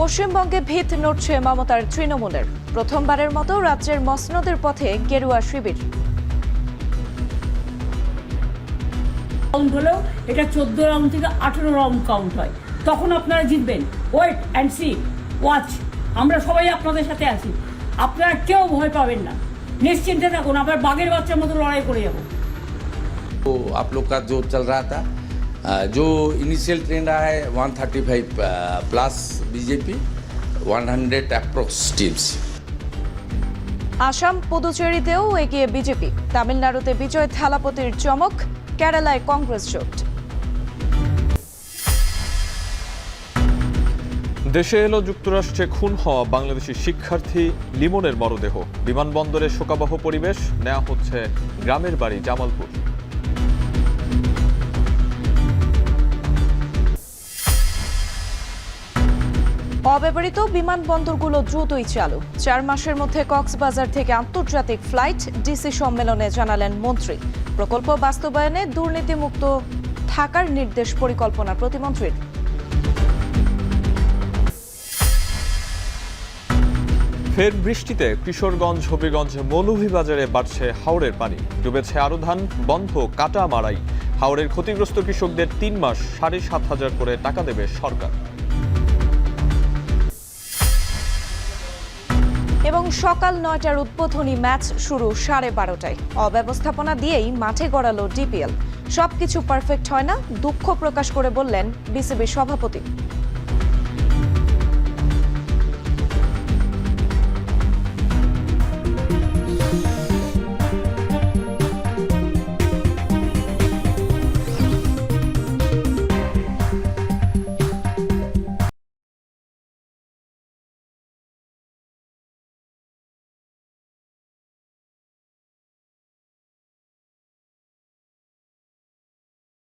পশ্চিমবঙ্গে ভিত নড়ছে মমতার তৃণমূলের। প্রথমবারের মতো রাজ্যের মসনদের পথে গেরুয়া শিবির। হলেও এটা 14 রাউন্ড থেকে 18 রাউন্ড কাউন্ট হয়, তখন আপনারা জিতবেন। Wait and see, watch. আমরা সবাই আপনাদের সাথে আছি, আপনারা কেউ ভয় পাবেন না, নিশ্চিন্তে থাকুন। আমরা বাঘের বাচ্চার মতো লড়াই করে যাব। तो आप लोग का जो चल रहा था, जो इनिशियल ट्रेंड रहा है 135 plus BJP, 100 approx teams. Assam পুদুচেরিতেও এগিয়ে বিজেপি। তামিলনাড়ুতে বিজয় থালাপতির চমক। কেরালায় কংগ্রেস জোট। দেশে এলো যুক্তরাষ্ট্রে খুন হওয়া বাংলাদেশি শিক্ষার্থী লিমনের মরদেহ। বিমানবন্দরে শোকাবহ পরিবেশ, নেওয়া হচ্ছে গ্রামের বাড়ি জামালপুর। অব্যবহৃত বিমানবন্দরগুলো দ্রুতই চালু। 4 মাসের মধ্যে কক্সবাজার থেকে আন্তর্জাতিক ফ্লাইট। ডিসি সম্মেলনে জানালেন মন্ত্রী। প্রকল্প বাস্তবায়নে দুর্নীতিমুক্ত থাকার নির্দেশ পরিকল্পনা প্রতিমন্ত্রীর। ফের বৃষ্টিতে কিশোরগঞ্জ, হবিগঞ্জ, মৌলভীবাজারে বাড়ছে হাওরের পানি। ডুবেছে আরো ধান, বন্ধ কাটা মারাই। হাওরের ক্ষতিগ্রস্ত কৃষকদের 3 মাস 7,500 করে টাকা দেবে সরকার। এবং সকাল 9টার উদ্বোধনী ম্যাচ শুরু 12:30টায়। অব্যবস্থাপনা দিয়েই মাঠে গড়ালো ডিপিএল। সবকিছু পারফেক্ট হয় না, দুঃখ প্রকাশ করে বললেন বিসিবির সভাপতি।